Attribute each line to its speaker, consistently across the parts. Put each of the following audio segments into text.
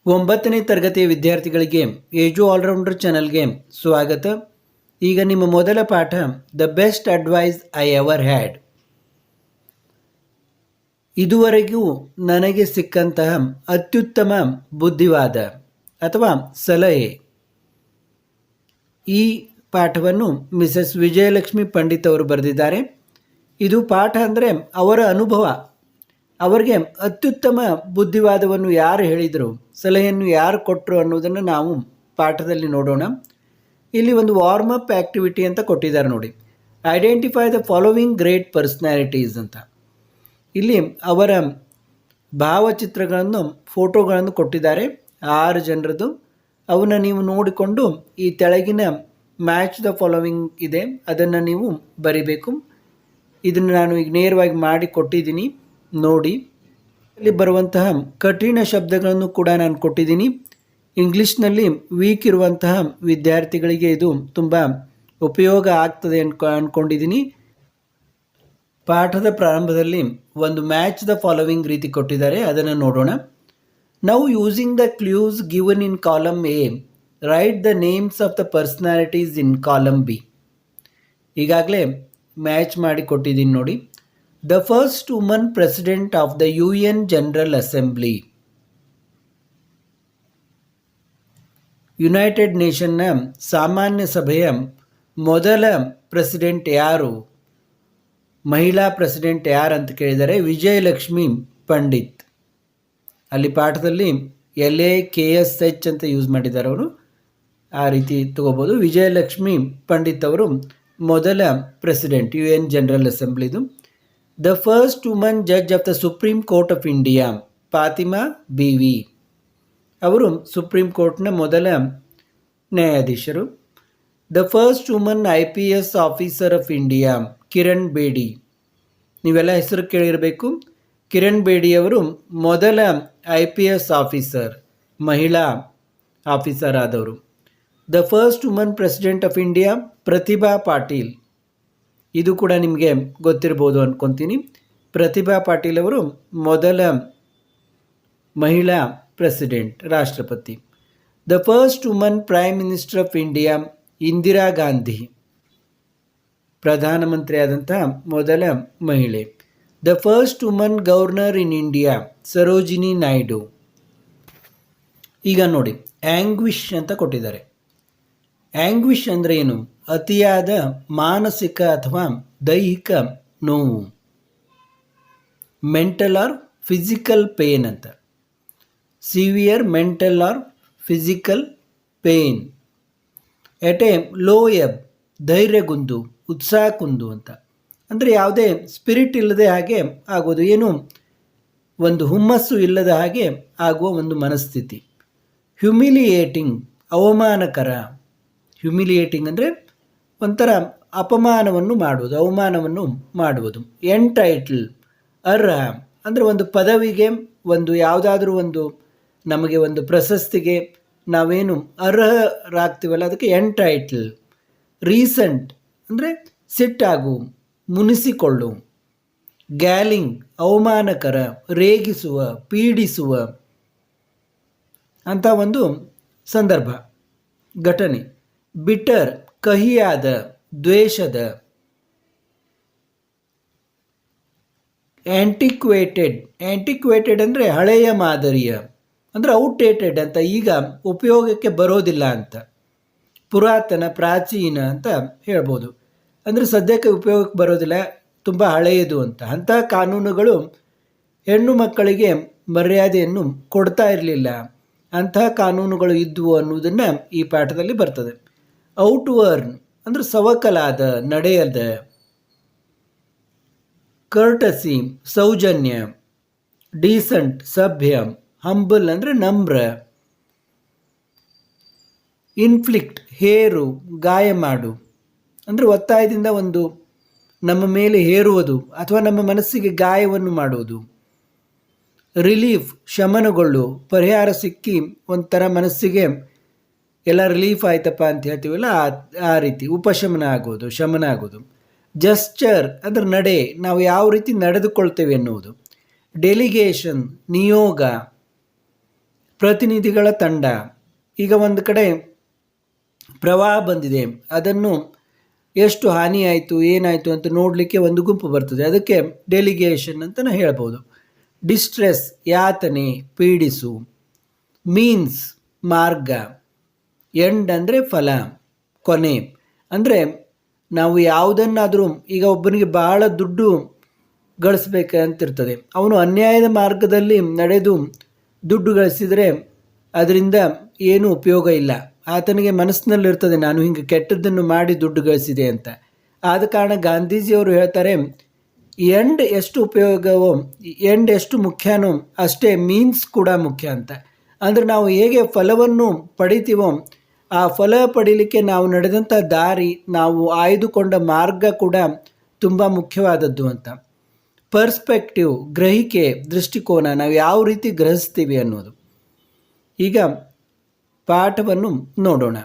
Speaker 1: ಒಂಬತ್ತನೇ ತರಗತಿಯ ವಿದ್ಯಾರ್ಥಿಗಳಿಗೆ ಏಜು ಆಲ್ರೌಂಡರ್ ಚಾನಲ್ಗೆ ಸ್ವಾಗತ. ಈಗ ನಿಮ್ಮ ಮೊದಲ ಪಾಠ the best advice I ever had. ಇದುವರೆಗೂ ನನಗೆ ಸಿಕ್ಕಂತಹ ಅತ್ಯುತ್ತಮ ಬುದ್ಧಿವಾದ ಅಥವಾ ಸಲಹೆ. ಈ ಪಾಠವನ್ನು ಮಿಸಸ್ ವಿಜಯಲಕ್ಷ್ಮಿ ಪಂಡಿತ್ ಅವರು ಬರೆದಿದ್ದಾರೆ. ಇದು ಪಾಠ ಅಂದರೆ ಅವರ ಅನುಭವ. ಅವರಿಗೆ ಅತ್ಯುತ್ತಮ ಬುದ್ಧಿವಾದವನ್ನು ಯಾರು ಹೇಳಿದರು, ಸಲಹೆಯನ್ನು ಯಾರು ಕೊಟ್ಟರು ಅನ್ನೋದನ್ನು ನಾವು ಪಾಠದಲ್ಲಿ ನೋಡೋಣ. ಇಲ್ಲಿ ಒಂದು ವಾರ್ಮ್ ಅಪ್ ಆ್ಯಕ್ಟಿವಿಟಿ ಅಂತ ಕೊಟ್ಟಿದ್ದಾರೆ ನೋಡಿ. Identify the following great personalities ಅಂತ. ಇಲ್ಲಿ ಅವರ ಭಾವಚಿತ್ರಗಳನ್ನು, ಫೋಟೋಗಳನ್ನು ಕೊಟ್ಟಿದ್ದಾರೆ 6 ಜನರದ್ದು. ಅವನ್ನ ನೀವು ನೋಡಿಕೊಂಡು ಈ ತೆಳಗಿನ ಮ್ಯಾಚ್ ದ ಫಾಲೋವಿಂಗ್ ಇದೆ, ಅದನ್ನು ನೀವು ಬರಿಬೇಕು. ಇದನ್ನು ನಾನು ಈಗ ನೇರವಾಗಿ ಮಾಡಿ ಕೊಟ್ಟಿದ್ದೀನಿ ನೋಡಿ. ಇಲ್ಲಿ ಬರುವಂತಹ ಕಠಿಣ ಶಬ್ದಗಳನ್ನು ಕೂಡ ನಾನು ಕೊಟ್ಟಿದ್ದೀನಿ. ಇಂಗ್ಲೀಷ್ನಲ್ಲಿ ವೀಕ್ ಇರುವಂತಹ ವಿದ್ಯಾರ್ಥಿಗಳಿಗೆ ಇದು ತುಂಬ ಉಪಯೋಗ ಆಗ್ತದೆ ಅಂದ್ಕೊಂಡಿದ್ದೀನಿ. ಪಾಠದ ಪ್ರಾರಂಭದಲ್ಲಿ ಒಂದು ಮ್ಯಾಚ್ ದ ಫಾಲೋವಿಂಗ್ ರೀತಿ ಕೊಟ್ಟಿದ್ದಾರೆ, ಅದನ್ನು ನೋಡೋಣ. Now using the clues given in column A right the names of the personalities in column B. ಈಗಾಗಲೇ ಮ್ಯಾಚ್ ಮಾಡಿ ಕೊಟ್ಟಿದ್ದೀನಿ ನೋಡಿ. The first woman president of the UN General Assembly. United ನೇಷನ್ನ ಸಾಮಾನ್ಯ ಸಭೆಯ ಮೊದಲ ಪ್ರೆಸಿಡೆಂಟ್ ಯಾರು, ಮಹಿಳಾ ಪ್ರೆಸಿಡೆಂಟ್ ಯಾರು ಅಂತ ಕೇಳಿದರೆ ವಿಜಯಲಕ್ಷ್ಮಿ ಪಂಡಿತ್. ಅಲ್ಲಿ ಪಾಠದಲ್ಲಿ LAKSH ಅಂತ ಯೂಸ್ ಮಾಡಿದ್ದಾರೆ ಅವರು, ಆ ರೀತಿ ತಗೋಬೋದು. ವಿಜಯಲಕ್ಷ್ಮಿ ಪಂಡಿತ್ ಅವರು ಮೊದಲ ಪ್ರೆಸಿಡೆಂಟ್ UN ಜನರಲ್ ಅಸೆಂಬ್ಲಿದು. The first woman judge of the supreme court of India Fatima Beevi. ಅವರು ಸುಪ್ರೀಂ ಕೋರ್ಟ್ನ ಮೊದಲ ನ್ಯಾಯಾಧೀಶರು. The first woman IPS officer of India Kiran Bedi. ನೀವೆಲ್ಲ ಹೆಸರು ಕೇಳಿರಬೇಕು. ಕಿರಣ್ ಬೇಡಿ ಅವರು ಮೊದಲ IPS ಆಫೀಸರ್, ಮಹಿಳಾ ಆಫೀಸರ್ ಆದವರು. The first woman president of India Pratibha Patil. ಇದು ಕೂಡ ನಿಮಗೆ ಗೊತ್ತಿರ್ಬೋದು ಅಂದ್ಕೊತೀನಿ. ಪ್ರತಿಭಾ ಪಾಟೀಲ್ ಅವರು ಮೊದಲ ಮಹಿಳಾ ಪ್ರೆಸಿಡೆಂಟ್, ರಾಷ್ಟ್ರಪತಿ. The first woman prime minister of India Indira Gandhi, ಪ್ರಧಾನಮಂತ್ರಿ ಆದಂತಹ ಮೊದಲ ಮಹಿಳೆ. The first woman governor in India Sarojini Naidu. ಈಗ ನೋಡಿ, ಆ್ಯಂಗ್ವಿಷ್ ಅಂತ ಕೊಟ್ಟಿದ್ದಾರೆ. ಆ್ಯಂಗ್ವಿಷ್ ಅಂದರೆ ಏನು? ಅತಿಯಾದ ಮಾನಸಿಕ ಅಥವಾ ದೈಹಿಕ ನೋವು. ಮೆಂಟಲ್ ಆರ್ ಫಿಸಿಕಲ್ ಪೇನ್ ಅಂತ. Severe mental or physical pain. At a low ebb, ಧೈರ್ಯಗುಂದು, ಉತ್ಸಾಹ ಕುಂದು ಅಂತ. ಅಂದರೆ ಯಾವುದೇ ಸ್ಪಿರಿಟ್ ಇಲ್ಲದೆ ಹಾಗೆ ಆಗೋದು, ಏನು ಒಂದು ಹುಮ್ಮಸ್ಸು ಇಲ್ಲದ ಹಾಗೆ ಆಗುವ ಒಂದು ಮನಸ್ಥಿತಿ. ಹ್ಯುಮಿಲಿಯೇಟಿಂಗ್, ಅವಮಾನಕರ. ಹ್ಯುಮಿಲಿಯೇಟಿಂಗ್ ಅಂದರೆ ಒಂಥರ ಅಪಮಾನವನ್ನು ಮಾಡುವುದು, ಅವಮಾನವನ್ನು ಮಾಡುವುದು. ಎಂಟೈಟಲ್, ಅರ್ಹ ಅಂದರೆ ಒಂದು ಪದವಿಗೆ, ಒಂದು ಯಾವುದಾದ್ರೂ ಒಂದು ನಮಗೆ ಒಂದು ಪ್ರಶಸ್ತಿಗೆ ನಾವೇನು ಅರ್ಹರಾಗ್ತೀವಲ್ಲ ಅದಕ್ಕೆ ಎಂಟೈಟಲ್. ರೀಸೆಂಟ್ ಅಂದರೆ ಸಿಟ್ಟಾಗು, ಮುನಿಸಿಕೊಳ್ಳು. ಗ್ಯಾಲಿಂಗ್, ಅವಮಾನಕರ, ರೇಗಿಸುವ, ಪೀಡಿಸುವ ಅಂಥ ಒಂದು ಸಂದರ್ಭ, ಘಟನೆ. ಬಿಟರ್, ಕಹಿಯಾದ, ದ್ವೇಷದ. ಆ್ಯಂಟಿಕ್ವೇಟೆಡ್, ಆ್ಯಂಟಿಕ್ವೇಟೆಡ್ ಅಂದರೆ ಹಳೆಯ ಮಾದರಿಯ, ಅಂದರೆ ಔಟ್ಡೇಟೆಡ್ ಅಂತ, ಈಗ ಉಪಯೋಗಕ್ಕೆ ಬರೋದಿಲ್ಲ ಅಂತ. ಪುರಾತನ, ಪ್ರಾಚೀನ ಅಂತ ಹೇಳ್ಬೋದು. ಅಂದರೆ ಸದ್ಯಕ್ಕೆ ಉಪಯೋಗಕ್ಕೆ ಬರೋದಿಲ್ಲ, ತುಂಬ ಹಳೆಯದು ಅಂತ. ಅಂತಹ ಕಾನೂನುಗಳು ಹೆಣ್ಣು ಮಕ್ಕಳಿಗೆ ಮರ್ಯಾದೆಯನ್ನು ಕೊಡ್ತಾ ಇರಲಿಲ್ಲ. ಅಂತಹ ಕಾನೂನುಗಳು ಇದ್ವು ಅನ್ನೋದನ್ನು ಈ ಪಾಠದಲ್ಲಿ ಬರ್ತದೆ. ಔಟ್ವರ್ನ್ ಅಂದರೆ ಸವಕಲಾದ, ನಡೆಯದ. ಕರ್ಟಸಿ, ಸೌಜನ್ಯ. ಡೀಸೆಂಟ್, ಸಭ್ಯ. ಹಂಬಲ್ ಅಂದರೆ ನಮ್ರ. ಇನ್ಫ್ಲಿಕ್ಟ್, ಹೇರು, ಗಾಯ ಮಾಡು. ಅಂದರೆ ಒತ್ತಾಯದಿಂದ ಒಂದು ನಮ್ಮ ಮೇಲೆ ಹೇರುವುದು ಅಥವಾ ನಮ್ಮ ಮನಸ್ಸಿಗೆ ಗಾಯವನ್ನು ಮಾಡುವುದು. ರಿಲೀಫ್, ಶಮನಗೊಳ್ಳು, ಪರಿಹಾರ ಸಿಕ್ಕಿ ಒಂಥರ ಮನಸ್ಸಿಗೆ ಎಲ್ಲ ರಿಲೀಫ್ ಆಯ್ತಪ್ಪ ಅಂತ ಹೇಳ್ತೀವಲ್ಲ, ಆ ರೀತಿ ಉಪಶಮನ ಆಗೋದು, ಶಮನ ಆಗೋದು. ಜಸ್ಚರ್ ಅಂದರೆ ನಡೆ, ನಾವು ಯಾವ ರೀತಿ ನಡೆದುಕೊಳ್ತೇವೆ ಎನ್ನುವುದು. ಡೆಲಿಗೇಷನ್, ನಿಯೋಗ. ಪ್ರತಿನಿಧಿಗಳ ತಂಡ. ಈಗ ಒಂದು ಕಡೆ ಪ್ರವಾಹ ಬಂದಿದೆ, ಅದನ್ನು ಎಷ್ಟು ಹಾನಿಯಾಯಿತು ಏನಾಯಿತು ಅಂತ ನೋಡಲಿಕ್ಕೆ ಒಂದು ಗುಂಪು ಬರ್ತದೆ, ಅದಕ್ಕೆ ಡೆಲಿಗೇಷನ್ ಅಂತ ಹೇಳ್ಬೋದು. ಡಿಸ್ಟ್ರೆಸ್ ಯಾತನೆ, ಪೀಡಿಸು. ಮೀನ್ಸ್ ಮಾರ್ಗ. ಎಂಡ್ ಅಂದರೆ ಫಲ, ಕೊನೆ. ಅಂದರೆ ನಾವು ಯಾವುದನ್ನಾದರೂ, ಈಗ ಒಬ್ಬನಿಗೆ ಬಹಳ ದುಡ್ಡು ಗಳಿಸ್ಬೇಕಂತಿರ್ತದೆ, ಅವನು ಅನ್ಯಾಯದ ಮಾರ್ಗದಲ್ಲಿ ನಡೆದು ದುಡ್ಡು ಗಳಿಸಿದರೆ ಅದರಿಂದ ಏನೂ ಉಪಯೋಗ ಇಲ್ಲ. ಆತನಿಗೆ ಮನಸ್ಸಿನಲ್ಲಿರ್ತದೆ ನಾನು ಹಿಂಗೆ ಕೆಟ್ಟದ್ದನ್ನು ಮಾಡಿ ದುಡ್ಡು ಗಳಿಸಿದೆ ಅಂತ. ಆದ ಕಾರಣ ಗಾಂಧೀಜಿಯವರು ಹೇಳ್ತಾರೆ, ಎಂಡ್ ಎಷ್ಟು ಉಪಯೋಗವೋ, ಎಂಡ್ ಎಷ್ಟು ಮುಖ್ಯನೋ ಅಷ್ಟೇ ಮೀನ್ಸ್ ಕೂಡ ಮುಖ್ಯ ಅಂತ. ಅಂದರೆ ನಾವು ಹೇಗೆ ಫಲವನ್ನು ಪಡಿತೀವೋ ಆ ಫಲ ಪಡೀಲಿಕ್ಕೆ ನಾವು ನಡೆದಂಥ ದಾರಿ, ನಾವು ಆಯ್ದುಕೊಂಡ ಮಾರ್ಗ ಕೂಡ ತುಂಬ ಮುಖ್ಯವಾದದ್ದು ಅಂತ. ಪರ್ಸ್ಪೆಕ್ಟಿವ್, ಗ್ರಹಿಕೆ, ದೃಷ್ಟಿಕೋನ, ನಾವು ಯಾವ ರೀತಿ ಗ್ರಹಿಸ್ತೀವಿ ಅನ್ನೋದು. ಈಗ ಪಾಠವನ್ನು ನೋಡೋಣ.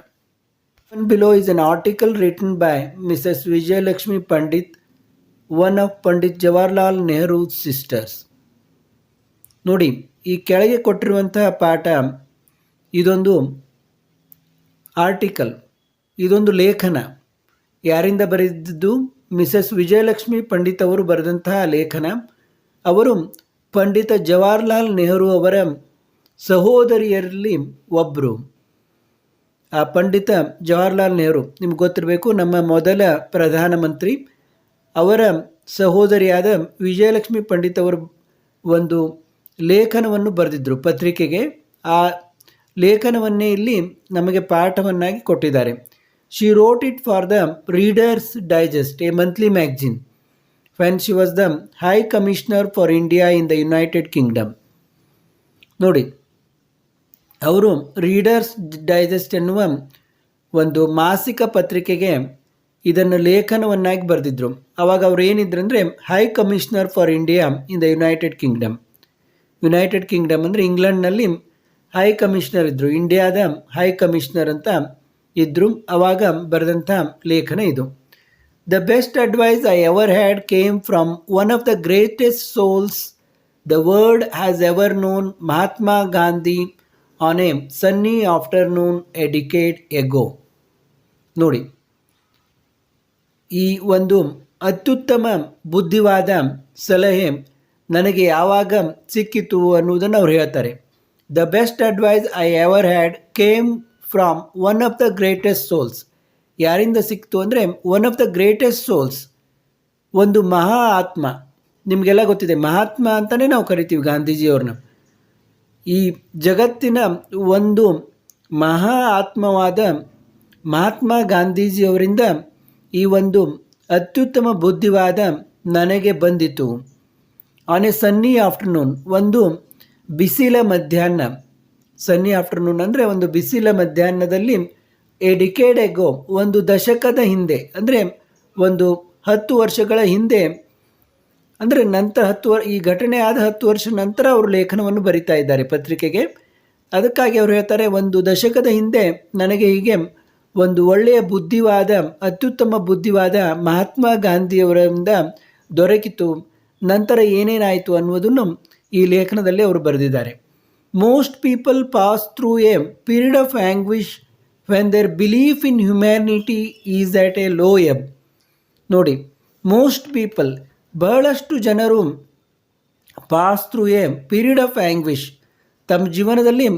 Speaker 1: Below is an article written by Mrs Vijayalakshmi Pandit, one of Pandit Jawaharlal Nehru sisters. ನೋಡಿ, ಈ ಕೆಳಗೆ ಕೊಟ್ಟಿರುವಂತಹ ಪಾಠ ಇದೊಂದು ಆರ್ಟಿಕಲ್, ಇದೊಂದು ಲೇಖನ. ಯಾರಿಂದ ಬರೆದಿದ್ದು? ಮಿಸಸ್ ವಿಜಯಲಕ್ಷ್ಮಿ ಪಂಡಿತ್ ಅವರು ಬರೆದಂತಹ ಲೇಖನ. ಅವರು ಪಂಡಿತ ಜವಾಹರ್ಲಾಲ್ ನೆಹರು ಅವರ ಸಹೋದರಿಯರಲ್ಲಿ ಒಬ್ಬರು. ಆ ಪಂಡಿತ ಜವಾಹರ್ಲಾಲ್ ನೆಹರು ನಿಮ್ಗೆ ಗೊತ್ತಿರಬೇಕು, ನಮ್ಮ ಮೊದಲ ಪ್ರಧಾನಮಂತ್ರಿ. ಅವರ ಸಹೋದರಿಯಾದ ವಿಜಯಲಕ್ಷ್ಮಿ ಪಂಡಿತ್ ಅವರು ಒಂದು ಲೇಖನವನ್ನು ಬರೆದಿದ್ದರು ಪತ್ರಿಕೆಗೆ. ಆ ಲೇಖನವನ್ನೇ ಇಲ್ಲಿ ನಮಗೆ ಪಾಠವನ್ನಾಗಿ ಕೊಟ್ಟಿದ್ದಾರೆ. She wrote it for the readers digest, A monthly magazine, when she was the high commissioner for India in the United Kingdom. ನೋಡಿ, ಅವರು ರೀಡರ್ಸ್ ಡೈಜೆಸ್ಟ್ ಎನ್ನುವ ಒಂದು ಮಾಸಿಕ ಪತ್ರಿಕೆಗೆ ಇದನ್ನು ಲೇಖನವನ್ನಾಗಿ ಬರೆದಿದ್ರು. ಆವಾಗ ಅವ್ರು ಏನಿದ್ರು ಅಂದರೆ high commissioner for India in the United Kingdom. United Kingdom ಅಂದರೆ ಇಂಗ್ಲೆಂಡ್ನಲ್ಲಿ ಹೈ ಕಮಿಷನರ್ ಇದ್ದರು, ಇಂಡಿಯಾದ ಹೈ ಕಮಿಷನರ್ ಅಂತ ಇದ್ದರು. ಆವಾಗ ಬರೆದಂಥ ಲೇಖನ ಇದು. The best advice I ever had came from one of the greatest souls the world has ever known, Mahatma Gandhi, on a sunny afternoon a decade ago. ನೋಡಿ, ಈ ಒಂದು ಅತ್ಯುತ್ತಮ ಬುದ್ಧಿವಾದ ಸಲಹೆ ನನಗೆ ಯಾವಾಗ ಸಿಕ್ಕಿತು ಅನ್ನುವುದನ್ನು ಅವ್ರು ಹೇಳ್ತಾರೆ. The best advice I ever had came from one of the greatest souls. ಯಾರಿಂದ ಸಿಕ್ತು ಅಂದರೆ one of the greatest souls, ಒಂದು ಮಹಾ ಆತ್ಮ. ನಿಮಗೆಲ್ಲ ಗೊತ್ತಿದೆ, ಮಹಾತ್ಮ ಅಂತಲೇ ನಾವು ಕರಿತೀವಿ ಗಾಂಧೀಜಿಯವ್ರನ್ನ. ಈ ಜಗತ್ತಿನ ಒಂದು ಮಹಾ ಆತ್ಮವಾದ ಮಹಾತ್ಮ ಗಾಂಧೀಜಿಯವರಿಂದ ಈ ಒಂದು ಅತ್ಯುತ್ತಮ ಬುದ್ಧಿವಾದ ನನಗೆ ಬಂದಿತು. ಆನ್ ಎ ಸನ್ನಿ ಆಫ್ಟರ್ನೂನ್, ಒಂದು ಬಿಸಿಲ ಮಧ್ಯಾಹ್ನ. ಸನ್ನಿ ಆಫ್ಟರ್ನೂನ್ ಅಂದರೆ ಒಂದು ಬಿಸಿಲ ಮಧ್ಯಾಹ್ನದಲ್ಲಿ. ಎ ಡಿಕೇಡ್ ಎಗೋ, ಒಂದು ದಶಕದ ಹಿಂದೆ, ಅಂದರೆ ಒಂದು 10 ವರ್ಷಗಳ ಹಿಂದೆ, ಅಂದರೆ ನಂತರ ಈ ಘಟನೆ ಆದ 10 ವರ್ಷ ನಂತರ ಅವರು ಲೇಖನವನ್ನು ಬರಿತಾ ಇದ್ದಾರೆ ಪತ್ರಿಕೆಗೆ. ಅದಕ್ಕಾಗಿ ಅವರು ಹೇಳ್ತಾರೆ, ಒಂದು ದಶಕದ ಹಿಂದೆ ನನಗೆ ಹೀಗೆ ಒಂದು ಒಳ್ಳೆಯ ಬುದ್ಧಿವಾದ, ಅತ್ಯುತ್ತಮ ಬುದ್ಧಿವಾದ ಮಹಾತ್ಮ ಗಾಂಧಿಯವರಿಂದ ದೊರಕಿತು. ನಂತರ ಏನೇನಾಯಿತು ಅನ್ನೋದನ್ನು ಈ ಲೇಖನದಲ್ಲಿ ಅವರು ಬರೆದಿದ್ದಾರೆ. Most people pass through a period of anguish when their belief in humanity is at a low ebb. ನೋಡಿ, ಮೋಸ್ಟ್ ಪೀಪಲ್, ಬಹಳಷ್ಟು ಜನರು pass through a period of anguish, ತಮ್ಮ ಜೀವನದಲ್ಲಿ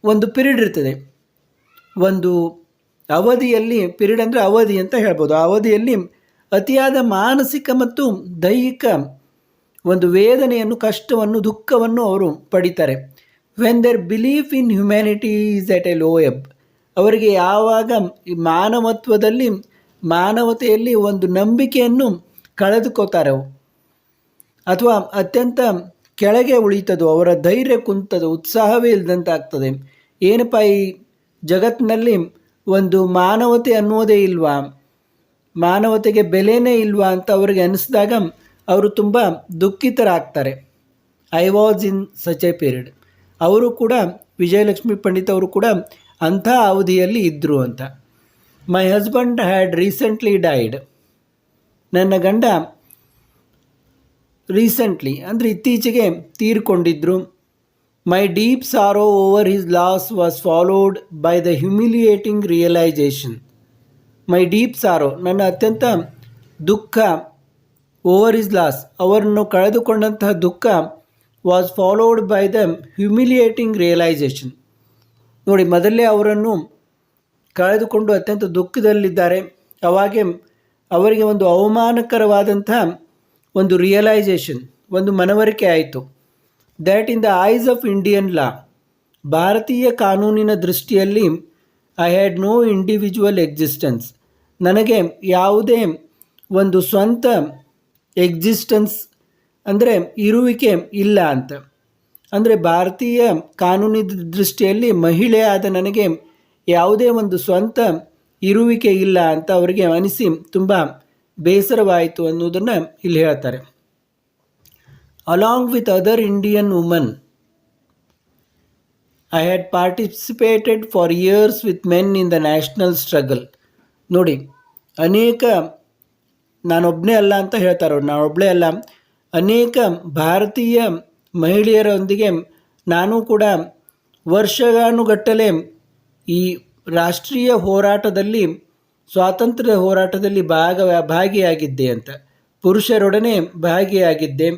Speaker 1: ಒಂದು ಪೀರಿಯಡ್ ಇರ್ತದೆ, ಒಂದು ಅವಧಿಯಲ್ಲಿ, ಪೀರಿಯಡ್ ಅಂದರೆ ಅವಧಿ ಅಂತ ಹೇಳ್ಬೋದು, ಆ ಅವಧಿಯಲ್ಲಿ ಅತಿಯಾದ ಮಾನಸಿಕ ಮತ್ತು ದೈಹಿಕ ಒಂದು ವೇದನೆಯನ್ನು, ಕಷ್ಟವನ್ನು, ದುಃಖವನ್ನು ಅವರು ಪಡಿತಾರೆ. When their belief in humanity is at a low ebb. ಅವರಿಗೆ ಯಾವಾಗ ಈ ಮಾನವತ್ವದಲ್ಲಿ, ಮಾನವತೆಯಲ್ಲಿ ಒಂದು ನಂಬಿಕೆಯನ್ನು ಕಳೆದುಕೋತಾರೆ, ಅಥವಾ ಅತ್ಯಂತ ಕೆಳಗೆ ಉಳಿತದೋ, ಅವರ ಧೈರ್ಯ ಕುಂತದೋ, ಉತ್ಸಾಹವೇ ಇಲ್ಲದಂತಾಗ್ತದೆ. ಏನಪ್ಪ ಈ ಜಗತ್ತಿನಲ್ಲಿ ಒಂದು ಮಾನವತೆ ಅನ್ನೋದೇ ಇಲ್ವಾ, ಮಾನವತೆಗೆ ಬೆಲೆನೇ ಇಲ್ವಾ ಅಂತ ಅವರಿಗೆ ಅನಿಸಿದಾಗ ಅವರು ತುಂಬ ದುಃಖಿತರಾಗ್ತಾರೆ. I was in such a period. ಅವರು ಕೂಡ, ವಿಜಯಲಕ್ಷ್ಮಿ ಪಂಡಿತ್ ಅವರು ಕೂಡ ಅಂಥ ಅವಧಿಯಲ್ಲಿ ಇದ್ದರು ಅಂತ. My husband had recently died. ನನ್ನ ಗಂಡ ರೀಸೆಂಟ್ಲಿ ಅಂದರೆ ಇತ್ತೀಚೆಗೆ ತೀರಿಕೊಂಡಿದ್ದರು. My deep sorrow over his loss was followed by the humiliating realization. My deep sorrow, ನನ್ನ ಅತ್ಯಂತ ದುಃಖ, ಓವರ್ ಇಸ್ ಲಾಸ್, ಅವರನ್ನು ಕಳೆದುಕೊಂಡಂತಹ ದುಃಖ, was followed by the humiliating realisation. ನೋಡಿ, ಮೊದಲೇ ಅವರನ್ನು ಕಳೆದುಕೊಂಡು ಅತ್ಯಂತ ದುಃಖದಲ್ಲಿದ್ದಾರೆ. ಅವಾಗೆ ಅವರಿಗೆ ಒಂದು ಅವಮಾನಕರವಾದಂಥ ಒಂದು ರಿಯಲೈಸೇಷನ್, ಒಂದು ಮನವರಿಕೆ ಆಯಿತು. That in the eyes of Indian law, ಭಾರತೀಯ ಕಾನೂನಿನ ದೃಷ್ಟಿಯಲ್ಲಿ, I had no individual existence, ನನಗೆ ಯಾವುದೇ ಒಂದು ಸ್ವಂತ ಎಕ್ಸಿಸ್ಟೆನ್ಸ್ ಅಂದರೆ ಇರುವಿಕೆ ಇಲ್ಲ ಅಂತ. ಅಂದರೆ ಭಾರತೀಯ ಕಾನೂನಿನ ದೃಷ್ಟಿಯಲ್ಲಿ ಮಹಿಳೆಯಾದ ನನಗೆ ಯಾವುದೇ ಒಂದು ಸ್ವಂತ ಇರುವಿಕೆ ಇಲ್ಲ ಅಂತ ಅವರಿಗೆ ಅನಿಸಿ ತುಂಬ ಬೇಸರವಾಯಿತು ಅನ್ನೋದನ್ನು ಇಲ್ಲಿ ಹೇಳ್ತಾರೆ. Along with other Indian woman I had participated for years with men in the national struggle. ನೋಡಿ, ಅನೇಕ, ನಾನೊಬ್ಬನೇ ಅಲ್ಲ ಅಂತ ಹೇಳ್ತಾರೆ ಅವ್ರು, ನಾನೊಬ್ಬಳೇ ಅಲ್ಲ, ಅನೇಕ ಭಾರತೀಯ ಮಹಿಳೆಯರೊಂದಿಗೆ ನಾನು ಕೂಡ ವರ್ಷಗಾನುಗಟ್ಟಲೆ ಈ ರಾಷ್ಟ್ರೀಯ ಹೋರಾಟದಲ್ಲಿ, ಸ್ವಾತಂತ್ರ್ಯ ಹೋರಾಟದಲ್ಲಿ ಭಾಗಿಯಾಗಿದ್ದೆ ಅಂತ, ಪುರುಷರೊಡನೆ ಭಾಗಿಯಾಗಿದ್ದೆ.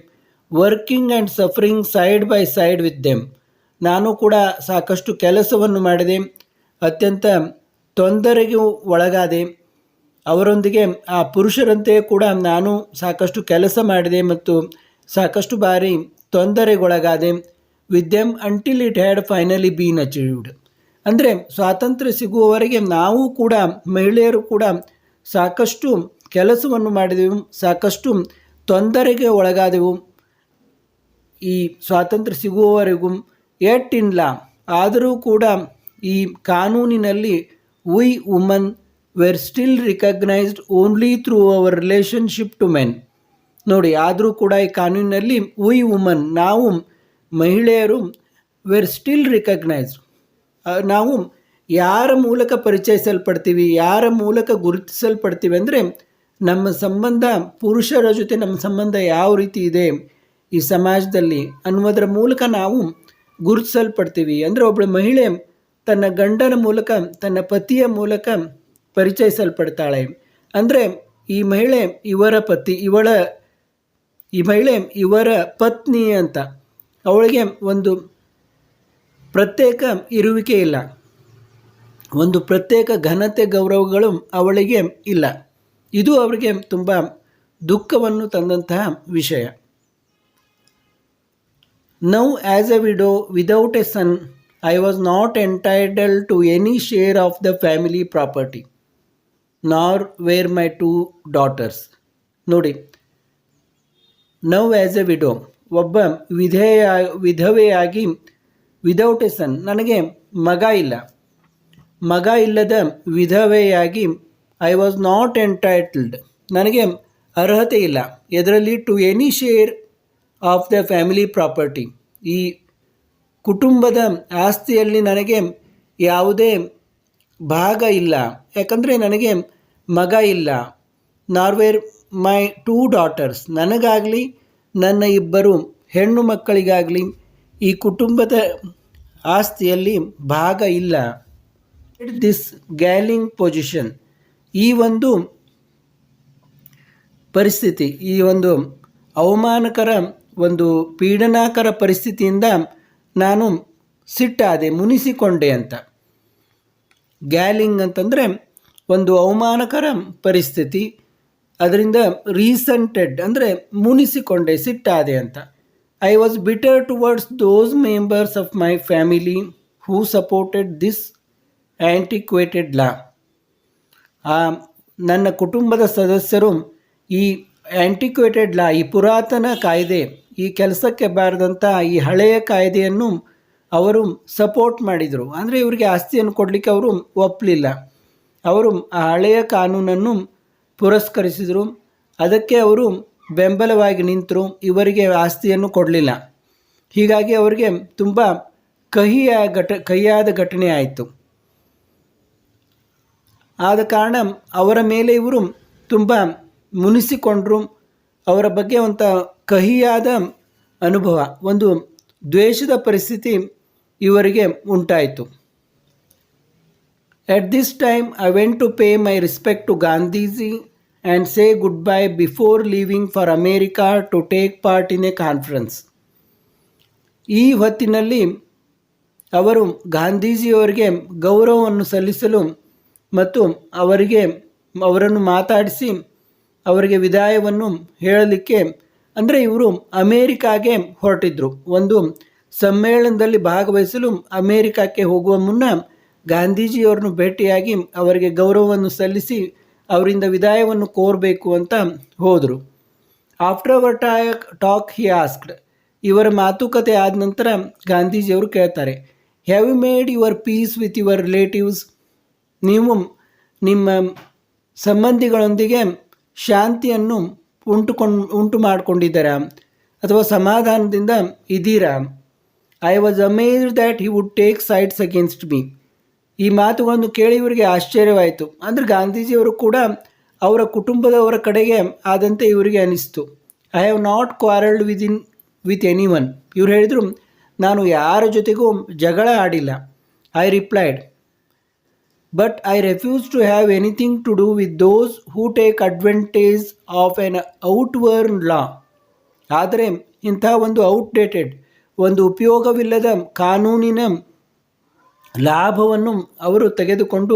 Speaker 1: Working and suffering side by side with them, ನಾನು ಕೂಡ ಸಾಕಷ್ಟು ಕೆಲಸವನ್ನು ಮಾಡಿದೆ, ಅತ್ಯಂತ ತೊಂದರೆಗೆ ಒಳಗಾದೆ, ಅವರೊಂದಿಗೆ ಆ ಪುರುಷರಂತೆ ಕೂಡ ನಾನು ಸಾಕಷ್ಟು ಕೆಲಸ ಮಾಡಿದೆ ಮತ್ತು ಸಾಕಷ್ಟು ಬಾರಿ ತೊಂದರೆಗೊಳಗಾದೆ. With them until it had finally been achieved. ಅಂದರೆ ಸ್ವಾತಂತ್ರ್ಯ ಸಿಗುವವರೆಗೆ ನಾವು ಕೂಡ, ಮಹಿಳೆಯರು ಕೂಡ ಸಾಕಷ್ಟು ಕೆಲಸವನ್ನು ಮಾಡಿದೆವು, ಸಾಕಷ್ಟು ತೊಂದರೆಗೆ ಒಳಗಾದೆವು ಈ ಸ್ವಾತಂತ್ರ್ಯ ಸಿಗುವವರೆಗೂ. ಯಟ್ ಇನ್ ಲಾ, ಆದರೂ ಕೂಡ ಈ ಕಾನೂನಿನಲ್ಲಿ we woman were still recognised only through our relationship to men. ನೋಡಿ, ಆದರೂ ಕೂಡ ಈ ಕಾನೂನಿನಲ್ಲಿ ವಿ ವುಮನ್, ನಾವು ಮಹಿಳೆಯರು, ವೇರ್ ಸ್ಟಿಲ್ ರಿಕಗ್ನೈಸ್ಡ್, ನಾವು ಯಾರ ಮೂಲಕ ಪರಿಚಯಿಸಲ್ಪಡ್ತೀವಿ, ಯಾರ ಮೂಲಕ ಗುರುತಿಸಲ್ಪಡ್ತೀವಿ ಅಂದರೆ ನಮ್ಮ ಸಂಬಂಧ, ಪುರುಷರ ಜೊತೆ ನಮ್ಮ ಸಂಬಂಧ ಯಾವ ರೀತಿ ಇದೆ ಈ ಸಮಾಜದಲ್ಲಿ ಅನ್ನೋದರ ಮೂಲಕ ನಾವು ಗುರುತಿಸಲ್ಪಡ್ತೀವಿ. ಅಂದರೆ ಒಬ್ಬಳು ಮಹಿಳೆ ತನ್ನ ಗಂಡನ ಮೂಲಕ, ತನ್ನ ಪತಿಯ ಮೂಲಕ ಪರಿಚಯಿಸಲ್ಪಡ್ತಾಳೆ. ಅಂದರೆ ಈ ಮಹಿಳೆ ಇವರ ಪತಿ, ಈ ಮಹಿಳೆ ಇವರ ಪತ್ನಿ ಅಂತ. ಅವಳಿಗೆ ಒಂದು ಪ್ರತ್ಯೇಕ ಇರುವಿಕೆ ಇಲ್ಲ, ಒಂದು ಪ್ರತ್ಯೇಕ ಘನತೆ ಗೌರವಗಳು ಅವಳಿಗೆ ಇಲ್ಲ. ಇದು ಅವರಿಗೆ ತುಂಬ ದುಃಖವನ್ನು ತಂದಂತಹ ವಿಷಯ. Now as a widow without a son I was not entitled to any share of the family property nor were my 2 daughters. ನೋಡಿ, ನೌ ಆ್ಯಸ್ ಎ ವಿಡೋ, ಒಬ್ಬ ವಿಧವೆಯಾಗಿ, ವಿದೌಟ್ ಎ ಸನ್, ನನಗೆ ಮಗ ಇಲ್ಲ, ಮಗ ಇಲ್ಲದ ವಿಧವೆಯಾಗಿ, ಐ ವಾಸ್ ನಾಟ್ ಎಂಟೈಟಲ್ಡ್, ನನಗೆ ಅರ್ಹತೆ ಇಲ್ಲ, ಇದರಲ್ಲಿ to any share of the family property, ಈ ಕುಟುಂಬದ ಆಸ್ತಿಯಲ್ಲಿ ನನಗೆ ಯಾವುದೇ ಭಾಗ ಇಲ್ಲ, ಯಾಕಂದರೆ ನನಗೆ ಮಗ ಇಲ್ಲ. ನಾರ್ವೇರ್ ಮೈ 2 ಡಾಟರ್ಸ್, ನನಗಾಗಲಿ ನನ್ನ 2 ಹೆಣ್ಣು ಮಕ್ಕಳಿಗಾಗಲಿ ಈ ಕುಟುಂಬದ ಆಸ್ತಿಯಲ್ಲಿ ಭಾಗ ಇಲ್ಲ. ದಿಸ್ ಗ್ಯಾಲಿಂಗ್ ಪೊಸಿಷನ್, ಈ ಒಂದು ಪರಿಸ್ಥಿತಿ, ಈ ಒಂದು ಅವಮಾನಕರ, ಒಂದು ಪೀಡನಾಕರ ಪರಿಸ್ಥಿತಿಯಿಂದ ನಾನು ಸಿಟ್ಟಾದೆ, ಮುನಿಸಿಕೊಂಡೆ ಅಂತ. ಗ್ಯಾಲಿಂಗ್ ಅಂತಂದರೆ ಒಂದು ಅವಮಾನಕರ ಪರಿಸ್ಥಿತಿ, ಅದರಿಂದ ರೀಸೆಂಟೆಡ್ ಅಂದರೆ ಮುನಿಸಿಕೊಂಡೆ, ಸಿಟ್ಟಾದೆ ಅಂತ. I was bitter towards those members of my family who supported this antiquated law. ನನ್ನ ಕುಟುಂಬದ ಸದಸ್ಯರು ಈ ಆ್ಯಂಟಿಕ್ವೇಟೆಡ್ ಲಾ, ಈ ಪುರಾತನ ಕಾಯ್ದೆ, ಈ ಕೆಲಸಕ್ಕೆ ಬಾರದಂಥ ಈ ಹಳೆಯ ಕಾಯ್ದೆಯನ್ನು ಅವರು ಸಪೋರ್ಟ್ ಮಾಡಿದರು. ಅಂದರೆ ಇವರಿಗೆ ಆಸ್ತಿಯನ್ನು ಕೊಡಲಿಕ್ಕೆ ಅವರು ಒಪ್ಪಲಿಲ್ಲ. ಅವರು ಆ ಹಳೆಯ ಕಾನೂನನ್ನು ಪುರಸ್ಕರಿಸಿದರು, ಅದಕ್ಕೆ ಅವರು ಬೆಂಬಲವಾಗಿ ನಿಂತರು, ಇವರಿಗೆ ಆಸ್ತಿಯನ್ನು ಕೊಡಲಿಲ್ಲ. ಹೀಗಾಗಿ ಅವರಿಗೆ ತುಂಬ ಕಹಿಯಾದ ಘಟನೆ ಆಯಿತು. ಆದ ಕಾರಣ ಅವರ ಮೇಲೆ ಇವರು ತುಂಬ ಮುನಿಸಿಕೊಂಡರು. ಅವರ ಬಗ್ಗೆ ಒಂದು ಕಹಿಯಾದ ಅನುಭವ, ಒಂದು ದ್ವೇಷದ ಪರಿಸ್ಥಿತಿ ಇವರಿಗೆ ಉಂಟಾಯಿತು. At this time, I went to pay my respect to Gandhiji and say goodbye before leaving for America to take part in a conference. ಈ ಹೊತ್ತಿನಲ್ಲಿ ಅವರು ಗಾಂಧೀಜಿಯವರಿಗೆ ಗೌರವವನ್ನು ಸಲ್ಲಿಸಲು ಮತ್ತು ಅವರನ್ನು ಮಾತಾಡಿಸಿ ಅವರಿಗೆ ವಿದಾಯವನ್ನು ಹೇಳಲಿಕ್ಕೆ, ಅಂದರೆ ಇವರು ಅಮೇರಿಕಾಗೆ ಹೊರಟಿದ್ದರು. ಒಂದು ಸಮ್ಮೇಳನದಲ್ಲಿ ಭಾಗವಹಿಸಲು ಅಮೇರಿಕಕ್ಕೆ ಹೋಗುವ ಮುನ್ನ ಗಾಂಧೀಜಿಯವರನ್ನು ಭೇಟಿಯಾಗಿ ಅವರಿಗೆ ಗೌರವವನ್ನು ಸಲ್ಲಿಸಿ ಅವರಿಂದ ವಿದಾಯವನ್ನು ಕೋರಬೇಕು ಅಂತ ಹೋದರು. After our talk he asked, ಇವರ ಮಾತುಕತೆ ಆದ ನಂತರ ಗಾಂಧೀಜಿಯವರು ಕೇಳ್ತಾರೆ, have you made your peace with your relatives? ನೀವು ನಿಮ್ಮ ಸಂಬಂಧಿಗಳೊಂದಿಗೆ ಶಾಂತಿಯನ್ನು ಉಂಟು ಮಾಡಿಕೊಂಡಿದ್ದೀರಾ ಅಥವಾ ಸಮಾಧಾನದಿಂದ ಇದ್ದೀರಾ? I was amazed that he would take sides against me. ಈ ಮಾತುಗಳನ್ನು ಕೇಳಿ ಇವರಿಗೆ ಆಶ್ಚರ್ಯವಾಯಿತು. ಅಂದರೆ ಗಾಂಧೀಜಿಯವರು ಕೂಡ ಅವರ ಕುಟುಂಬದವರ ಕಡೆಗೆ ಆದಂತೆ ಇವರಿಗೆ ಅನಿಸ್ತು. I have not quarrelled with anyone. ಇವರು ಹೇಳಿದರು, ನಾನು ಯಾರ ಜೊತೆಗೂ ಜಗಳ ಆಡಿಲ್ಲ. I replied, but I refuse to have anything to do with those who take advantage of an outworn law. ಆದರೆ ಇಂಥ ಒಂದು ಔಟ್ಡೇಟೆಡ್, ಒಂದು ಉಪಯೋಗವಿಲ್ಲದ ಕಾನೂನಿನ ಲಾಭವನ್ನು ಅವರು ತೆಗೆದುಕೊಂಡು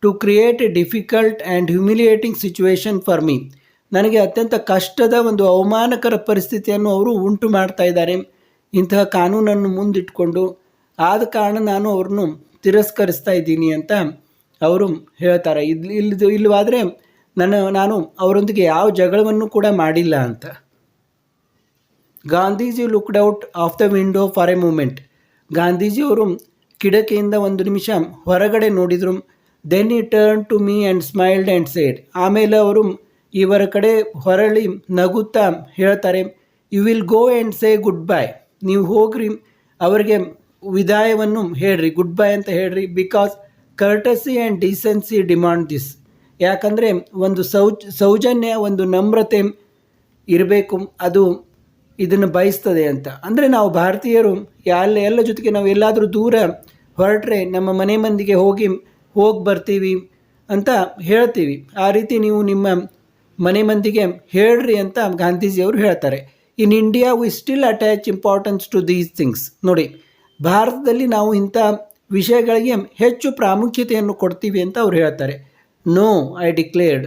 Speaker 1: to create a difficult and humiliating situation for me. ನನಗೆ ಅತ್ಯಂತ ಕಷ್ಟದ ಒಂದು ಅವಮಾನಕರ ಪರಿಸ್ಥಿತಿಯನ್ನು ಅವರು ಉಂಟು ಮಾಡ್ತಾ ಇದ್ದಾರೆ ಇಂತಹ ಕಾನೂನನ್ನು ಮುಂದಿಟ್ಕೊಂಡು. ಆದ ಕಾರಣ ನಾನು ಅವ್ರನ್ನು ತಿರಸ್ಕರಿಸ್ತಾ ಇದ್ದೀನಿ ಅಂತ ಅವರು ಹೇಳ್ತಾರೆ. ಇಲ್ಲವಾದರೆ ನಾನು ಅವರೊಂದಿಗೆ ಯಾವ ಜಗಳವನ್ನು ಕೂಡ ಮಾಡಿಲ್ಲ ಅಂತ. Gandhiji looked out of the window for a moment. ಗಾಂಧೀಜಿಯವರು ಕಿಡಕಿಯಿಂದ ಒಂದು ನಿಮಿಷ ಹೊರಗಡೆ ನೋಡಿದರು. Then he turn to me and smiled and said. ಆಮೇಲೆ ಅವರು ಇವರ ಕಡೆ ಹೊರಳಿ ನಗುತ್ತಾ ಹೇಳ್ತಾರೆ, you will go and say goodbye. ನೀವು ಹೋಗ್ರಿ, ಅವರಿಗೆ ವಿದಾಯವನ್ನು ಹೇಳ್ರಿ, ಗುಡ್ ಬೈ ಅಂತ ಹೇಳ್ರಿ. Because courtesy and decency demand this. ಯಾಕಂದರೆ ಒಂದು ಸೌಜನ್ಯ, ಒಂದು ನಮ್ರತೆ ಇರಬೇಕು, ಅದು ಇದನ್ನು ಬಯಸ್ತದೆ ಅಂತ. ಅಂದರೆ ನಾವು ಭಾರತೀಯರು ಎಲ್ಲ ಜೊತೆಗೆ ನಾವು ಎಲ್ಲಾದರೂ ದೂರ ಹೊರಟ್ರೆ ನಮ್ಮ ಮನೆ ಮಂದಿಗೆ ಹೋಗಿ ಬರ್ತೀವಿ ಅಂತ ಹೇಳ್ತೀವಿ. ಆ ರೀತಿ ನೀವು ನಿಮ್ಮ ಮನೆ ಮಂದಿಗೆ ಹೇಳ್ರಿ ಅಂತ ಗಾಂಧೀಜಿಯವರು ಹೇಳ್ತಾರೆ. In India we still attach importance to these things. ನೋಡಿ, ಭಾರತದಲ್ಲಿ ನಾವು ಇಂಥ ವಿಷಯಗಳಿಗೆ ಹೆಚ್ಚು ಪ್ರಾಮುಖ್ಯತೆಯನ್ನು ಕೊಡ್ತೀವಿ ಅಂತ ಅವ್ರು ಹೇಳ್ತಾರೆ. No, I declared.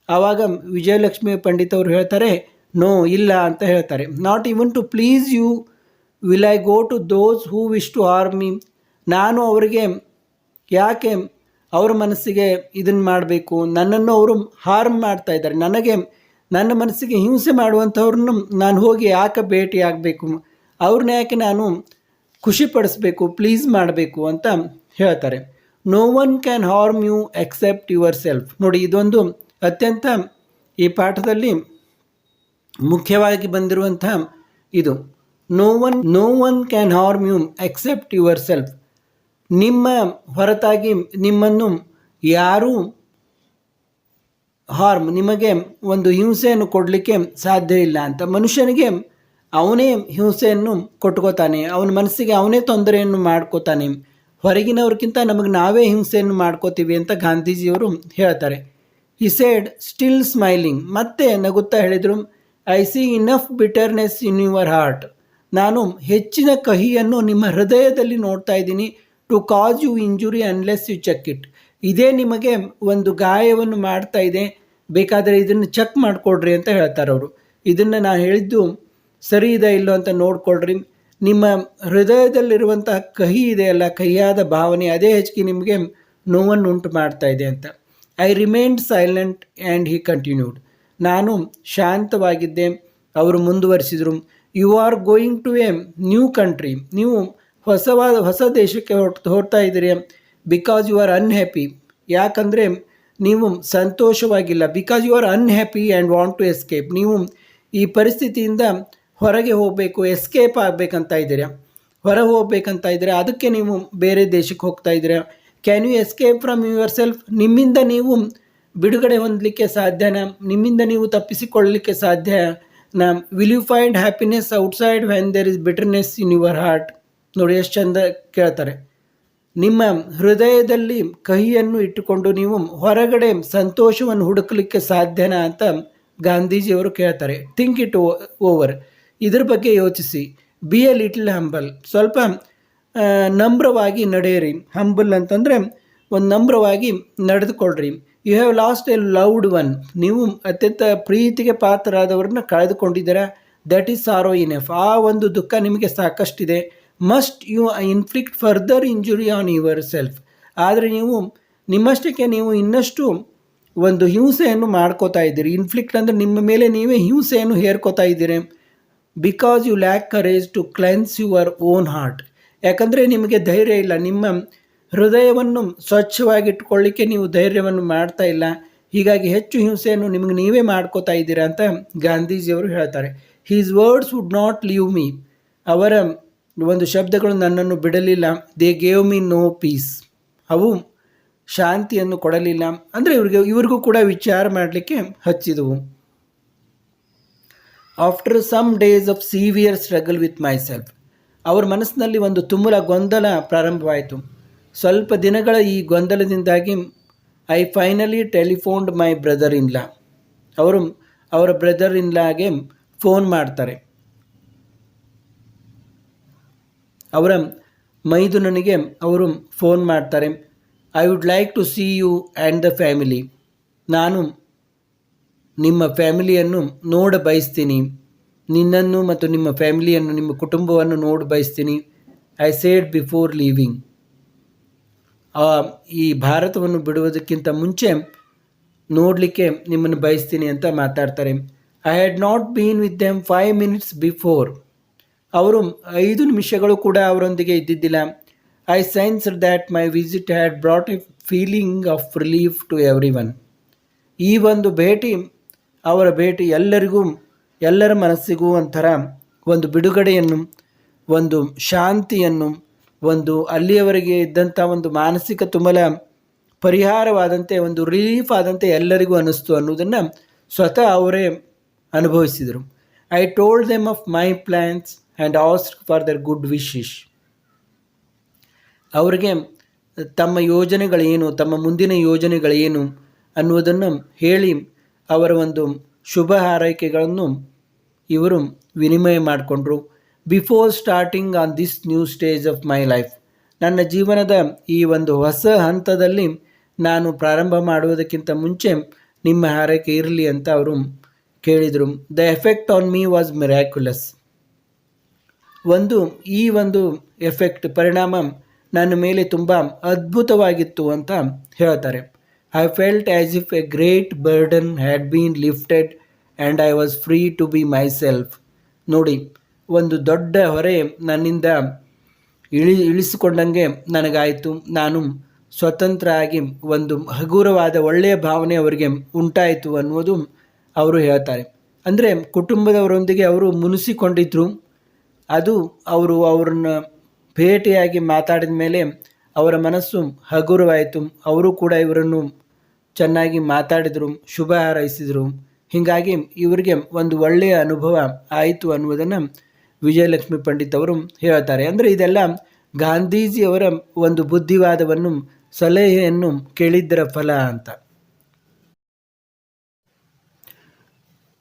Speaker 1: ಆವಾಗ ವಿಜಯಲಕ್ಷ್ಮಿ ಪಂಡಿತ್ ಅವರು ಹೇಳ್ತಾರೆ, ನೋ, ಇಲ್ಲ ಅಂತ ಹೇಳ್ತಾರೆ. Not even to please you will I go to those who wish to harm me. ನಾನು ಅವರಿಗೆ ಯಾಕೆ ಅವ್ರ ಮನಸ್ಸಿಗೆ ಇದನ್ನು ಮಾಡಬೇಕು? ನನ್ನನ್ನು ಅವರು ಹಾರ್ಮ್ ಮಾಡ್ತಾ ಇದ್ದಾರೆ, ನನ್ನ ಮನಸ್ಸಿಗೆ ಹಿಂಸೆ ಮಾಡುವಂಥವ್ರನ್ನು ನಾನು ಹೋಗಿ ಯಾಕೆ ಭೇಟಿ ಆಗಬೇಕು? ಅವ್ರನ್ನ ಯಾಕೆ ನಾನು ಖುಷಿಪಡಿಸ್ಬೇಕು, ಪ್ಲೀಸ್ ಮಾಡಬೇಕು ಅಂತ ಹೇಳ್ತಾರೆ. No one can harm you except yourself. ನೋಡಿ, ಇದೊಂದು ಅತ್ಯಂತ ಈ ಪಾಠದಲ್ಲಿ ಮುಖ್ಯವಾಗಿ ಬಂದಿರುವಂಥ ಇದು. No one can harm you except yourself. ನಿಮ್ಮ ಹೊರತಾಗಿ ನಿಮ್ಮನ್ನು ಯಾರೂ ನಿಮಗೆ ಒಂದು ಹಿಂಸೆಯನ್ನು ಕೊಡಲಿಕ್ಕೆ ಸಾಧ್ಯ ಇಲ್ಲ ಅಂತ. ಮನುಷ್ಯನಿಗೆ ಅವನೇ ಹಿಂಸೆಯನ್ನು ಕೊಟ್ಕೋತಾನೆ, ಅವನ ಮನಸ್ಸಿಗೆ ಅವನೇ ತೊಂದರೆಯನ್ನು ಮಾಡ್ಕೋತಾನೆ. ಹೊರಗಿನವ್ರಿಗಿಂತ ನಮಗೆ ನಾವೇ ಹಿಂಸೆಯನ್ನು ಮಾಡ್ಕೋತೀವಿ ಅಂತ ಗಾಂಧೀಜಿಯವರು ಹೇಳ್ತಾರೆ. He said still smiling. ಮತ್ತೆ ನಗುತ್ತಾ ಹೇಳಿದರು, I see enough bitterness in your heart. ನಾನು ಹೆಚ್ಚಿನ ಕಹಿಯನ್ನು ನಿಮ್ಮ ಹೃದಯದಲ್ಲಿ ನೋಡ್ತಾ ಇದ್ದೀನಿ. To cause you injury unless you check it. ಇದೇ ನಿಮಗೆ ಒಂದು ಗಾಯವನ್ನು ಮಾಡ್ತಾ ಇದೆ, ಬೇಕಾದರೆ ಇದನ್ನು ಚೆಕ್ ಮಾಡಿಕೊಡ್ರಿ ಅಂತ ಹೇಳ್ತಾರೆ ಅವರು. ಇದನ್ನು ನಾನು ಹೇಳಿದ್ದು ಸರಿ ಇದೆ ಇಲ್ಲೋ ಅಂತ ನೋಡಿಕೊಡ್ರಿ. ನಿಮ್ಮ ಹೃದಯದಲ್ಲಿರುವಂತಹ ಕಹಿ ಇದೆಯಲ್ಲ, ಕಹಿಯಾದ ಭಾವನೆ, ಅದೇ ಹೆಚ್ಚಿಗೆ ನಿಮಗೆ ನೋವನ್ನು ಉಂಟು ಮಾಡ್ತಾ ಇದೆ ಅಂತ. I remained silent and he continued. ನಾನು ಶಾಂತವಾಗಿದ್ದೆ. ಅವರು ಮುಂದುವರಿಸಿದರು, you are going to a new country. ನೀವು ಹೊಸ ದೇಶಕ್ಕೆ ಹೊರಡ್ತಾ ಇದ್ದೀರಿ. Because you are unhappy. ಯಾಕಂದರೆ ನೀವು ಸಂತೋಷವಾಗಿಲ್ಲ. Because you are unhappy and want to escape. ನೀವು ಈ ಪರಿಸ್ಥಿತಿಯಿಂದ ಹೊರಗೆ ಹೋಗಬೇಕು, ಎಸ್ಕೇಪ್ ಆಗಬೇಕಂತ ಇದ್ದೀರಾ, ಹೊರಗೆ ಹೋಗ್ಬೇಕಂತ ಇದ್ದೀರಾ, ಅದಕ್ಕೆ ನೀವು ಬೇರೆ ದೇಶಕ್ಕೆ ಹೋಗ್ತಾ ಇದ್ದೀರಾ. Can you escape from yourself? ನಿಮ್ಮಿಂದ ನೀವು ಬಿಡುಗಡೆ ಹೊಂದಲಿಕ್ಕೆ ಸಾಧ್ಯನಾ? ನಿಮ್ಮಿಂದ ನೀವು ತಪ್ಪಿಸಿಕೊಳ್ಳಲಿಕ್ಕೆ ಸಾಧ್ಯ? Will you find happiness outside when there is bitterness in your heart. ನೋಡಿ ಎಷ್ಟು ಚಂದ ಕೇಳ್ತಾರೆ. ನಿಮ್ಮ ಹೃದಯದಲ್ಲಿ ಕಹಿಯನ್ನು ಇಟ್ಟುಕೊಂಡು ನೀವು ಹೊರಗಡೆ ಸಂತೋಷವನ್ನು ಹುಡುಕಲಿಕ್ಕೆ ಸಾಧ್ಯನಾ ಅಂತ ಗಾಂಧೀಜಿಯವರು ಕೇಳ್ತಾರೆ. Think it over. ಇದ್ರ ಬಗ್ಗೆ ಯೋಚಿಸಿ. Be a little humble. ಸ್ವಲ್ಪ ನಮ್ರವಾಗಿ ನಡೆಯಿರಿ. ಹಂಬಲ್ ಅಂತಂದರೆ ಒಂದು ನಮ್ರವಾಗಿ ನಡೆದುಕೊಳ್ಳ್ರಿ. You have lost a loved one. ನೀವು ಅತ್ಯಂತ ಪ್ರೀತಿಗೆ ಪಾತ್ರರಾದವ್ರನ್ನ ಕಳೆದುಕೊಂಡಿದ್ದೀರಾ. That is sorrow enough. ಆ ಒಂದು ದುಃಖ ನಿಮಗೆ ಸಾಕಷ್ಟಿದೆ. Must you inflict further injury on yourself. ಆದರೆ ನೀವು ನಿಮ್ಮಷ್ಟಕ್ಕೆ ನೀವು ಇನ್ನಷ್ಟು ಒಂದು ಹಿಂಸೆಯನ್ನು ಮಾಡ್ಕೋತಾ ಇದ್ದೀರಿ. ಇನ್ಫ್ಲಿಕ್ಟ್ ಅಂದರೆ ನಿಮ್ಮ ಮೇಲೆ ನೀವೇ ಹಿಂಸೆಯನ್ನು ಹೇರ್ಕೋತಾ ಇದ್ದೀರಿ. Because you lack courage to cleanse your own heart. ಯಾಕಂದರೆ ನಿಮಗೆ ಧೈರ್ಯ ಇಲ್ಲ. ನಿಮ್ಮ ಹೃದಯವನ್ನು ಸ್ವಚ್ಛವಾಗಿಟ್ಕೊಳ್ಳಿಕ್ಕೆ ನೀವು ಧೈರ್ಯವನ್ನು ಮಾಡ್ತಾ ಇಲ್ಲ. ಹೀಗಾಗಿ ಹೆಚ್ಚು ಹಿಂಸೆಯನ್ನು ನಿಮಗೆ ನೀವೇ ಮಾಡ್ಕೋತಾ ಇದ್ದೀರಾ ಅಂತ ಗಾಂಧೀಜಿಯವರು ಹೇಳ್ತಾರೆ. His words would not leave me. ಅವರ ಒಂದು ಶಬ್ದಗಳು ನನ್ನನ್ನು ಬಿಡಲಿಲ್ಲ. They gave me no peace. ಅವು ಶಾಂತಿಯನ್ನು ಕೊಡಲಿಲ್ಲ. ಅಂದರೆ ಇವ್ರಿಗೂ ಕೂಡ ವಿಚಾರ ಮಾಡಲಿಕ್ಕೆ ಹಚ್ಚಿದವು. After some days of severe struggle with myself. ಅವ್ರ ಮನಸ್ಸಿನಲ್ಲಿ ಒಂದು ತುಮುಲ ಗೊಂದಲ ಪ್ರಾರಂಭವಾಯಿತು. ಸ್ವಲ್ಪ ದಿನಗಳ ಈ ಗೊಂದಲದಿಂದಾಗಿ I finally telephoned my brother in law. ಅವರ ಬ್ರದರ್ ಇನ್ ಲಾಗೆ ಫೋನ್ ಮಾಡ್ತಾರೆ. ಅವರ ಮೈದುನನಿಗೆ ಅವರು ಫೋನ್ ಮಾಡ್ತಾರೆ. I would like to see you and the family. ನಾನು ನಿಮ್ಮ ಫ್ಯಾಮಿಲಿಯನ್ನು ನೋಡ ಬಯಸ್ತೀನಿ. ನಿನ್ನನ್ನು ಮತ್ತು ನಿಮ್ಮ ಫ್ಯಾಮಿಲಿಯನ್ನು, ನಿಮ್ಮ ಕುಟುಂಬವನ್ನು ನೋಡ ಬಯಸ್ತೀನಿ. I said before leaving. ಈ ಭಾರತವನ್ನು ಬಿಡುವುದಕ್ಕಿಂತ ಮುಂಚೆ ನೋಡಲಿಕ್ಕೆ ನಿಮ್ಮನ್ನು ಬಯಸ್ತೀನಿ ಅಂತ ಮಾತಾಡ್ತಾರೆ. I had not been with them 5 minutes before. ಅವರು 5 ನಿಮಿಷಗಳು ಕೂಡ ಅವರೊಂದಿಗೆ ಇದ್ದಿದ್ದಿಲ್ಲ. I sensed that my visit had brought a feeling of relief to everyone. ಈ ಒಂದು ಭೇಟಿ, ಅವರ ಭೇಟಿ ಎಲ್ಲರ ಮನಸ್ಸಿಗೂ ಒಂಥರ ಒಂದು ಬಿಡುಗಡೆಯನ್ನು, ಒಂದು ಶಾಂತಿಯನ್ನು, ಒಂದು ಅಲ್ಲಿಯವರೆಗೆ ಇದ್ದಂಥ ಒಂದು ಮಾನಸಿಕ ತುಮಲ ಪರಿಹಾರವಾದಂತೆ, ಒಂದು ರಿಲೀಫ್ ಆದಂತೆ ಎಲ್ಲರಿಗೂ ಅನ್ನಿಸ್ತು ಅನ್ನೋದನ್ನು ಸ್ವತಃ ಅವರೇ ಅನುಭವಿಸಿದರು. I told them of my plans and ask for their good wishes. ಅವರಿಗೆ ತಮ್ಮ ಯೋಜನೆಗಳೇನು, ತಮ್ಮ ಮುಂದಿನ ಯೋಜನೆಗಳೇನು ಅನ್ನುವುದನ್ನು ಹೇಳಿ ಅವರ ಒಂದು ಶುಭ ಹಾರೈಕೆಗಳನ್ನು ಇವರು ವಿನಿಮಯ ಮಾಡಿಕೊಂಡ್ರು. Before starting on this new stage of my life. ನನ್ನ ಜೀವನದ ಈ ಒಂದು ಹೊಸ ಹಂತದಲ್ಲಿ ನಾನು ಪ್ರಾರಂಭ ಮಾಡುವುದಕ್ಕಿಂತ ಮುಂಚೆ ನಿಮ್ಮ ಹಾರೈಕೆ ಇರಲಿ ಅಂತ ಅವರು ಕೇಳಿದರು. The effect on me was miraculous. ಈ ಒಂದು ಎಫೆಕ್ಟ್, ಪರಿಣಾಮ ನನ್ನ ಮೇಲೆ ತುಂಬ ಅದ್ಭುತವಾಗಿತ್ತು ಅಂತ ಹೇಳ್ತಾರೆ. I felt as if a great burden had been lifted and I was free to be myself. ನೋಡಿ, ಒಂದು ದೊಡ್ಡ ಹೊರೆ ನನ್ನಿಂದ ಇಳಿಸಿಕೊಂಡಂಗೆ ನನಗಾಯಿತು. ನಾನು ಸ್ವತಂತ್ರ ಆಗಿ ಒಂದು ಹಗುರವಾದ ಒಳ್ಳೆಯ ಭಾವನೆ ಅವರಿಗೆ ಉಂಟಾಯಿತು ಅನ್ನೋದು ಅವರು ಹೇಳ್ತಾರೆ. ಅಂದರೆ ಕುಟುಂಬದವರೊಂದಿಗೆ ಅವರು ಮುನಿಸಿಕೊಂಡಿದ್ದರು. ಅದು ಅವ್ರನ್ನ ಭೇಟಿಯಾಗಿ ಮಾತಾಡಿದ ಮೇಲೆ ಅವರ ಮನಸ್ಸು ಹಗುರವಾಯಿತು. ಅವರು ಕೂಡ ಇವರನ್ನು ಚೆನ್ನಾಗಿ ಮಾತಾಡಿದರು, ಶುಭ ಹಾರೈಸಿದರು. ಹೀಗಾಗಿ ಇವರಿಗೆ ಒಂದು ಒಳ್ಳೆಯ ಅನುಭವ ಆಯಿತು ಅನ್ನುವುದನ್ನು ವಿಜಯಲಕ್ಷ್ಮಿ ಪಂಡಿತ್ ಅವರು ಹೇಳ್ತಾರೆ. ಅಂದರೆ ಇದೆಲ್ಲ ಗಾಂಧೀಜಿಯವರ ಒಂದು ಬುದ್ಧಿವಾದವನ್ನು, ಸಲಹೆಯನ್ನು ಕೇಳಿದ್ದರ ಫಲ ಅಂತ.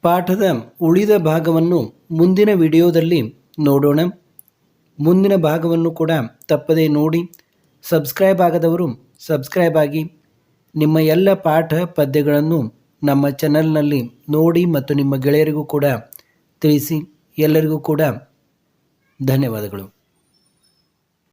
Speaker 1: ಪಾಠದ ಉಳಿದ ಭಾಗವನ್ನು ಮುಂದಿನ ವಿಡಿಯೋದಲ್ಲಿ ನೋಡೋಣ. ಮುಂದಿನ ಭಾಗವನ್ನು ಕೂಡ ತಪ್ಪದೇ ನೋಡಿ. ಸಬ್ಸ್ಕ್ರೈಬ್ ಆಗದವರು ಸಬ್ಸ್ಕ್ರೈಬ್ ಆಗಿ. ನಿಮ್ಮ ಎಲ್ಲ ಪಾಠ ಪದ್ಯಗಳನ್ನು ನಮ್ಮ ಚಾನಲ್ನಲ್ಲಿ ನೋಡಿ ಮತ್ತು ನಿಮ್ಮ ಗೆಳೆಯರಿಗೂ ಕೂಡ ತಿಳಿಸಿ. ಎಲ್ಲರಿಗೂ ಕೂಡ ಧನ್ಯವಾದಗಳು.